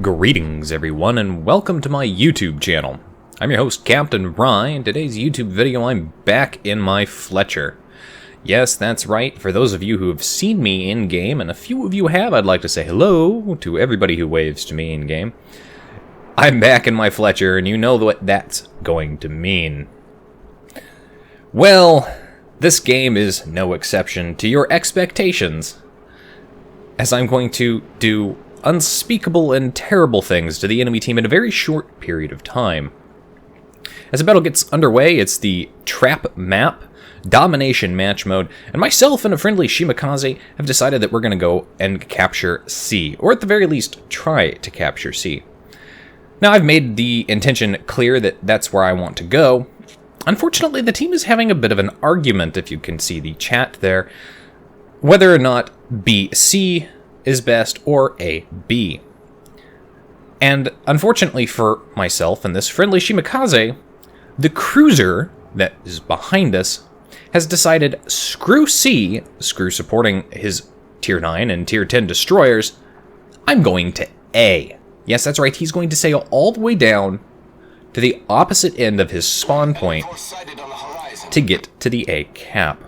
Greetings everyone and welcome to my YouTube channel. I'm your host Captain Rye. In today's YouTube video I'm back in my Fletcher. Yes, that's right, for those of you who have seen me in-game, and a few of you have, I'd like to say hello to everybody who waves to me in-game. I'm back in my Fletcher and you know what that's going to mean. Well, this game is no exception to your expectations, as I'm going to do unspeakable and terrible things to the enemy team in a very short period of time. As the battle gets underway, it's the trap map, domination match mode, and myself and a friendly Shimakaze have decided that we're going to go and capture C, or at the very least, try to capture C. Now, I've made the intention clear that that's where I want to go. Unfortunately, the team is having a bit of an argument, if you can see the chat there, whether or not BC is best or A, B. And unfortunately for myself and this friendly Shimakaze, the cruiser that is behind us has decided screw C, screw supporting his tier 9 and tier 10 destroyers, I'm going to A. Yes, that's right, he's going to sail all the way down to the opposite end of his spawn point to get to the A cap.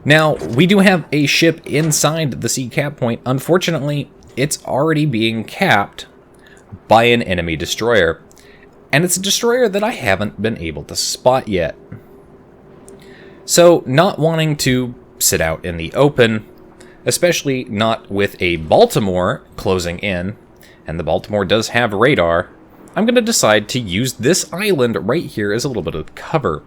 Now, we do have a ship inside the C cap point. Unfortunately, it's already being capped by an enemy destroyer. And it's a destroyer that I haven't been able to spot yet. So, not wanting to sit out in the open, especially not with a Baltimore closing in, and the Baltimore does have radar, I'm going to decide to use this island right here as a little bit of cover.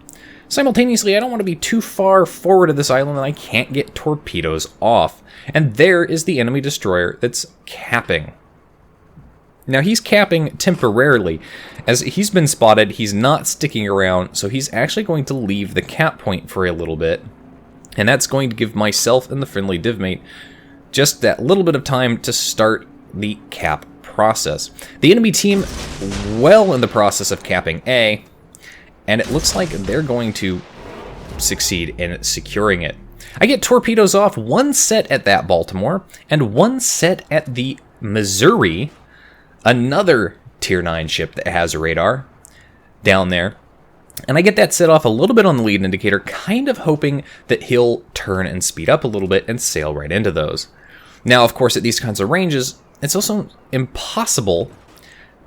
Simultaneously, I don't want to be too far forward of this island and I can't get torpedoes off. And there is the enemy destroyer that's capping. Now, he's capping temporarily. As he's been spotted, he's not sticking around, so he's actually going to leave the cap point for a little bit. And that's going to give myself and the friendly divmate just that little bit of time to start the cap process. The enemy team, well in the process of capping A, and it looks like they're going to succeed in securing it. I get torpedoes off, one set at that Baltimore, and one set at the Missouri, another tier 9 ship that has a radar down there. And I get that set off a little bit on the lead indicator, kind of hoping that he'll turn and speed up a little bit and sail right into those. Now, of course, at these kinds of ranges, it's also impossible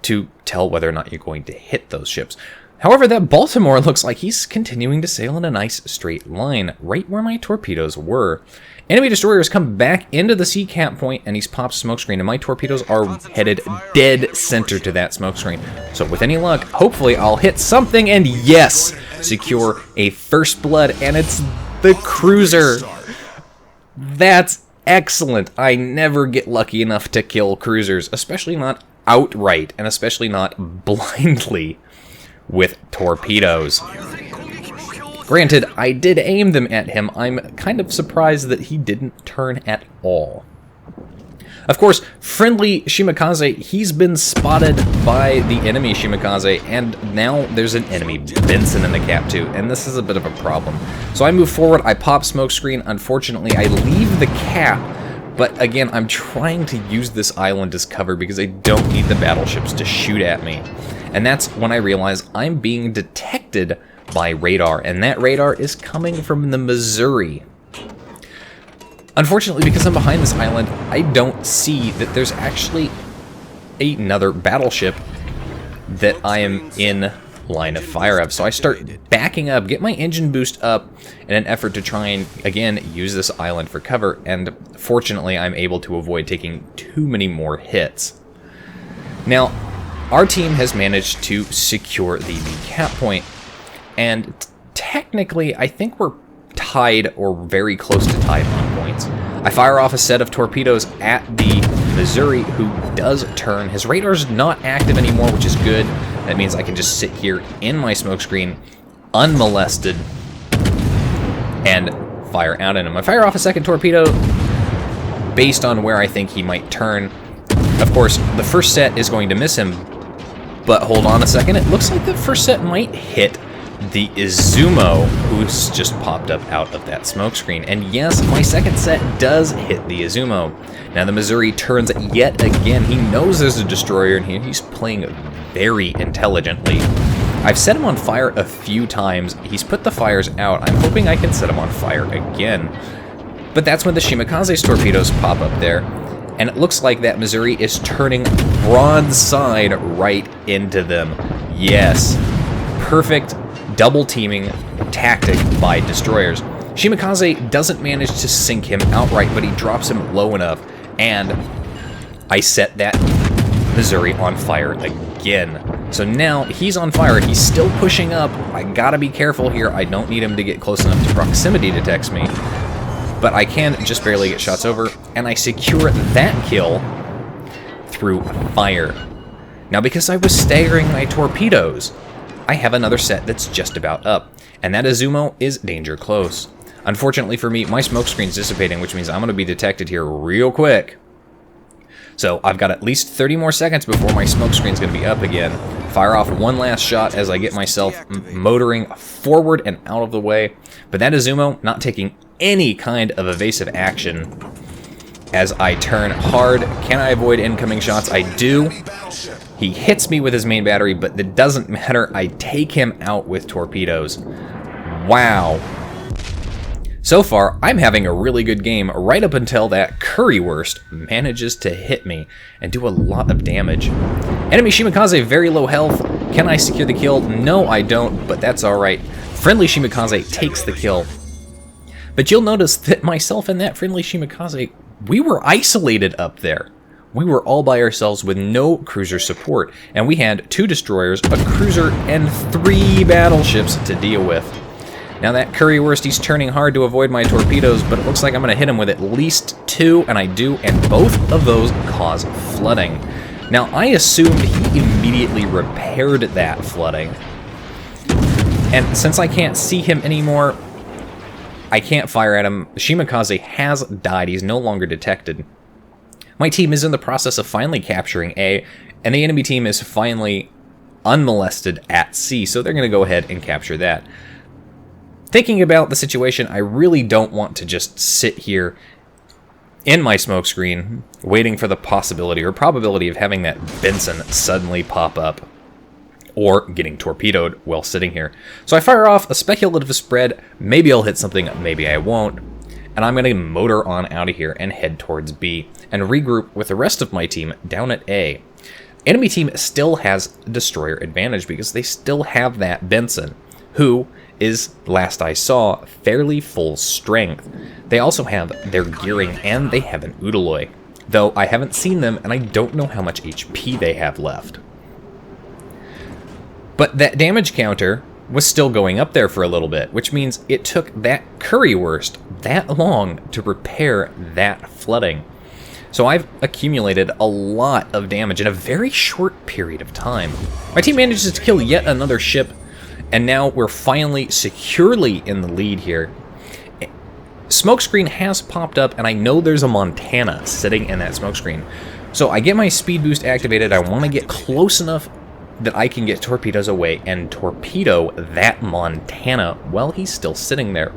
to tell whether or not you're going to hit those ships. However, that Baltimore looks like he's continuing to sail in a nice straight line, right where my torpedoes were. Enemy destroyers come back into the C cap point, and he's popped smokescreen, and my torpedoes are headed dead center to that smokescreen. So with any luck, hopefully I'll hit something, and yes, secure a first blood, and it's the cruiser. That's excellent. I never get lucky enough to kill cruisers, especially not outright, and especially not blindly with torpedoes. Granted, I did aim them at him. I'm kind of surprised that he didn't turn at all. Of course, friendly Shimakaze, he's been spotted by the enemy Shimakaze, and now there's an enemy Benson in the cap too, and this is a bit of a problem. So I move forward, I pop smokescreen. Unfortunately, I leave the cap, but again, I'm trying to use this island as cover because I don't need the battleships to shoot at me. And that's when I realize I'm being detected by radar, and that radar is coming from the Missouri. Unfortunately, because I'm behind this island, I don't see that there's actually another battleship that I am in line of fire of. So I start backing up, get my engine boost up in an effort to try and, again, use this island for cover, and fortunately I'm able to avoid taking too many more hits. Now, our team has managed to secure the cap point, and technically I think we're tied or very close to tied on points. I fire off a set of torpedoes at the Missouri, who does turn. His radar's not active anymore, which is good. That means I can just sit here in my smokescreen unmolested and fire out at him. I fire off a second torpedo based on where I think he might turn. Of course, the first set is going to miss him, but hold on a second, it looks like the first set might hit the Izumo, who's just popped up out of that smoke screen. And yes, my second set does hit the Izumo. Now the Missouri turns yet again. He knows there's a destroyer in here. He's playing very intelligently. I've set him on fire a few times. He's put the fires out. I'm hoping I can set him on fire again. But that's when the Shimikaze's torpedoes pop up there. And it looks like that Missouri is turning broadside right into them. Yes. Perfect double teaming tactic by destroyers. Shimikaze doesn't manage to sink him outright, but he drops him low enough, and I set that Missouri on fire again. So now he's on fire. He's still pushing up. I gotta be careful here. I don't need him to get close enough to proximity detect me, but I can just barely get shots over, and I secure that kill through fire. Now, because I was staggering my torpedoes, I have another set that's just about up, and that Izumo is danger close. Unfortunately for me, my smoke screen's dissipating, which means I'm going to be detected here real quick. So I've got at least 30 more seconds before my smoke screen's going to be up again. Fire off one last shot as I get myself motoring forward and out of the way. But that Izumo not taking any kind of evasive action as I turn hard. Can I avoid incoming shots? I do. He hits me with his main battery, but that doesn't matter. I take him out with torpedoes. Wow. So far, I'm having a really good game right up until that Currywurst manages to hit me and do a lot of damage. Enemy Shimikaze, very low health. Can I secure the kill? No, I don't, but that's alright. Friendly Shimikaze takes the kill. But you'll notice that myself and that friendly Shimikaze, we were isolated up there. We were all by ourselves with no cruiser support, and we had 2 destroyers, a cruiser, and 3 battleships to deal with. Now that Currywurst, he's turning hard to avoid my torpedoes, but it looks like I'm going to hit him with at least 2, and I do, and both of those cause flooding. Now, I assumed he immediately repaired that flooding, and since I can't see him anymore, I can't fire at him. Shimikaze has died. He's no longer detected. My team is in the process of finally capturing A, and the enemy team is finally unmolested at C, so they're going to go ahead and capture that. Thinking about the situation, I really don't want to just sit here in my smokescreen waiting for the possibility or probability of having that Benson suddenly pop up or getting torpedoed while sitting here. So I fire off a speculative spread. Maybe I'll hit something, maybe I won't. And I'm going to motor on out of here and head towards B and regroup with the rest of my team down at A. Enemy team still has destroyer advantage because they still have that Benson, who is, last I saw, fairly full strength. They also have their gearing and they have an Udaloy, though I haven't seen them and I don't know how much HP they have left. But that damage counter was still going up there for a little bit, which means it took that Currywurst that long to repair that flooding. So I've accumulated a lot of damage in a very short period of time. My team manages to kill yet another ship, and now we're finally securely in the lead here. Smokescreen has popped up, and I know there's a Montana sitting in that smokescreen. So I get my speed boost activated. I want to get close enough that I can get torpedoes away and torpedo that Montana while he's still sitting there.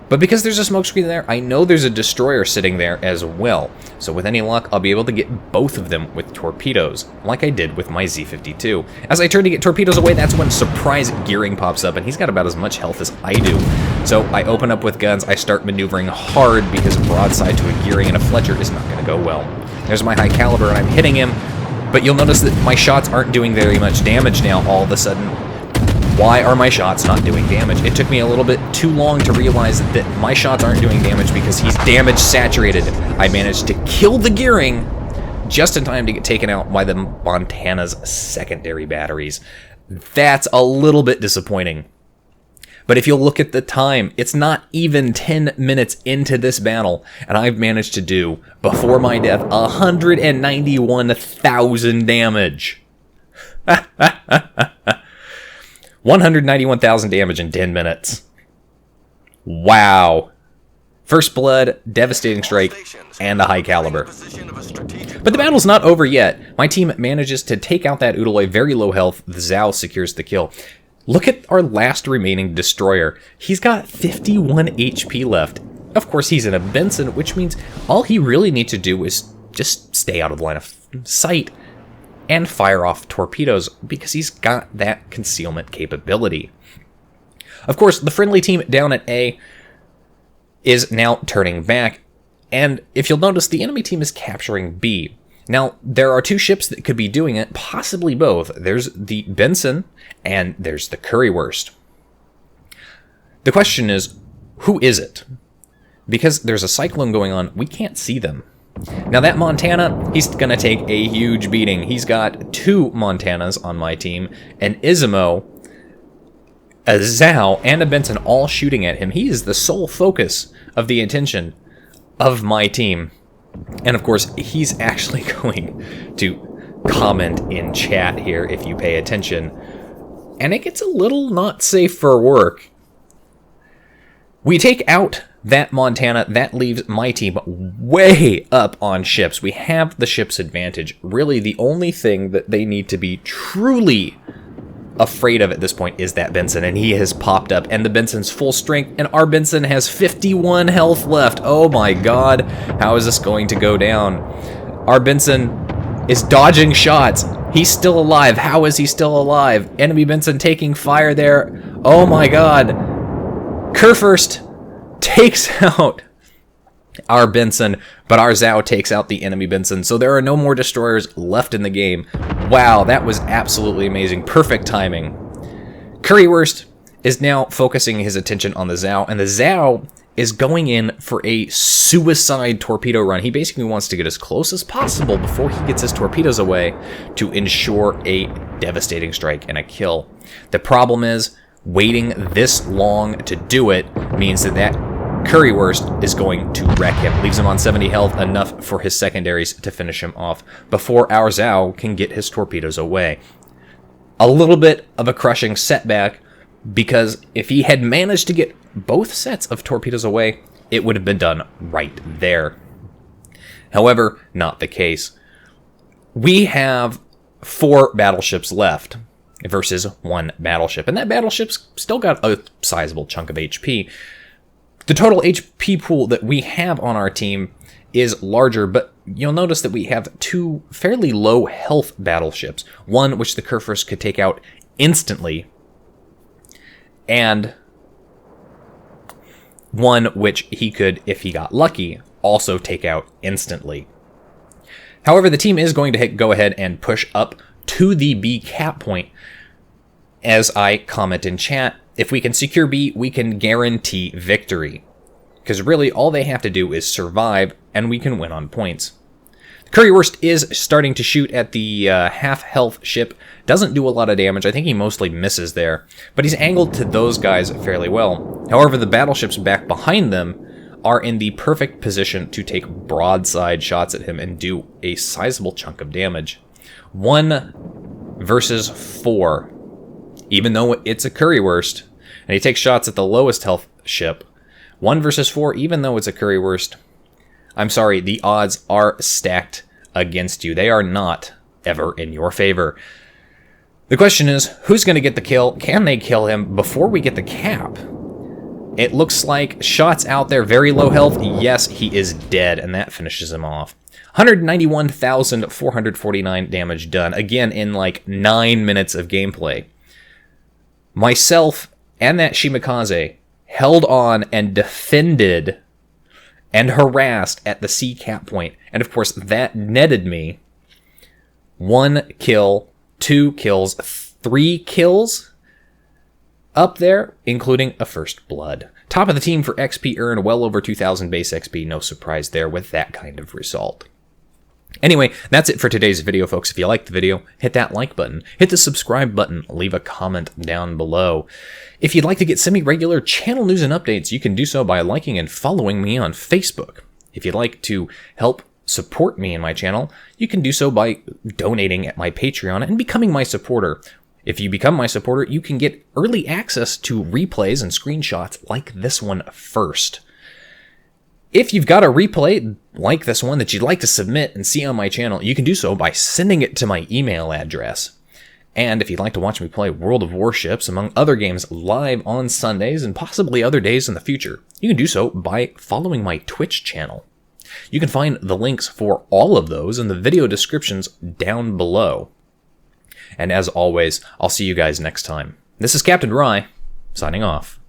But because there's a smokescreen there, I know there's a destroyer sitting there as well. So with any luck, I'll be able to get both of them with torpedoes, like I did with my Z-52. As I turn to get torpedoes away, that's when surprise gearing pops up, and he's got about as much health as I do. So I open up with guns, I start maneuvering hard because broadside to a gearing and a Fletcher is not going to go well. There's my high caliber, and I'm hitting him, but you'll notice that my shots aren't doing very much damage now all of a sudden. Why are my shots not doing damage? It took me a little bit too long to realize that my shots aren't doing damage because he's damage saturated. I managed to kill the gearing just in time to get taken out by the Montana's secondary batteries. That's a little bit disappointing. But if you'll look at the time, it's not even 10 minutes into this battle, and I've managed to do, before my death, 191,000 damage. 191,000 damage in 10 minutes. Wow. First blood, devastating strike, and a high caliber. But the battle's not over yet. My team manages to take out that Udaloy, very low health. The Zhao secures the kill. Look at our last remaining destroyer. He's got 51 HP left. Of course, he's in a Benson, which means all he really needs to do is just stay out of line of sight and fire off torpedoes, because he's got that concealment capability. Of course, the friendly team down at A is now turning back, and if you'll notice, the enemy team is capturing B. Now, there are two ships that could be doing it, possibly both. There's the Benson, and there's the Currywurst. The question is, who is it? Because there's a cyclone going on, we can't see them. Now that Montana, he's going to take a huge beating. He's got 2 Montanas on my team, an Ismo, a Zhao, and a Benson all shooting at him. He is the sole focus of the attention of my team. And of course, he's actually going to comment in chat here if you pay attention. And it gets a little not safe for work. We take out that Montana. That leaves my team way up on ships. We have the ship's advantage. Really, the only thing that they need to be truly afraid of at this point is that Benson, and he has popped up, and the Benson's full strength, and our Benson has 51 health left. Oh my god, how is this going to go down? Our Benson is dodging shots. He's still alive. How is he still alive? Enemy Benson taking fire there. Oh my god. Kurfürst takes out our Benson, but our Zhao takes out the enemy Benson, so there are no more destroyers left in the game. Wow, that was absolutely amazing. Perfect timing. Currywurst is now focusing his attention on the Zhao, and the Zhao is going in for a suicide torpedo run. He basically wants to get as close as possible before he gets his torpedoes away to ensure a devastating strike and a kill. The problem is, waiting this long to do it means that Currywurst is going to wreck him. Leaves him on 70 health, enough for his secondaries to finish him off before our Zhao can get his torpedoes away. A little bit of a crushing setback, because if he had managed to get both sets of torpedoes away, it would have been done right there. However, not the case. We have 4 battleships left versus 1 battleship, and that battleship's still got a sizable chunk of HP. The total HP pool that we have on our team is larger, but you'll notice that we have 2 fairly low health battleships. One which the Kurfürst could take out instantly, and one which he could, if he got lucky, also take out instantly. However, the team is going to go ahead and push up to the B cap point. As I comment in chat, if we can secure B, we can guarantee victory. Because really, all they have to do is survive, and we can win on points. Currywurst is starting to shoot at the half-health ship. Doesn't do a lot of damage. I think he mostly misses there. But he's angled to those guys fairly well. However, the battleships back behind them are in the perfect position to take broadside shots at him and do a sizable chunk of damage. 1 versus 4. Even though it's a Currywurst, and he takes shots at the lowest health ship. 1 versus 4, even though it's a Currywurst. I'm sorry, the odds are stacked against you. They are not ever in your favor. The question is, who's going to get the kill? Can they kill him before we get the cap? It looks like shots out there, very low health. Yes, he is dead, and that finishes him off. 191,449 damage done, again in like 9 minutes of gameplay. Myself and that Shimakaze held on and defended and harassed at the C cap point. And of course, that netted me 1 kill, 2 kills, 3 kills up there, including a first blood. Top of the team for XP earned, well over 2,000 base XP. No surprise there with that kind of result. Anyway, that's it for today's video, folks. If you liked the video, hit that like button, hit the subscribe button, leave a comment down below. If you'd like to get semi-regular channel news and updates, you can do so by liking and following me on Facebook. If you'd like to help support me and my channel, you can do so by donating at my Patreon and becoming my supporter. If you become my supporter, you can get early access to replays and screenshots like this one first. If you've got a replay like this one that you'd like to submit and see on my channel, you can do so by sending it to my email address. And if you'd like to watch me play World of Warships, among other games, live on Sundays and possibly other days in the future, you can do so by following my Twitch channel. You can find the links for all of those in the video descriptions down below. And as always, I'll see you guys next time. This is Captain Rye, signing off.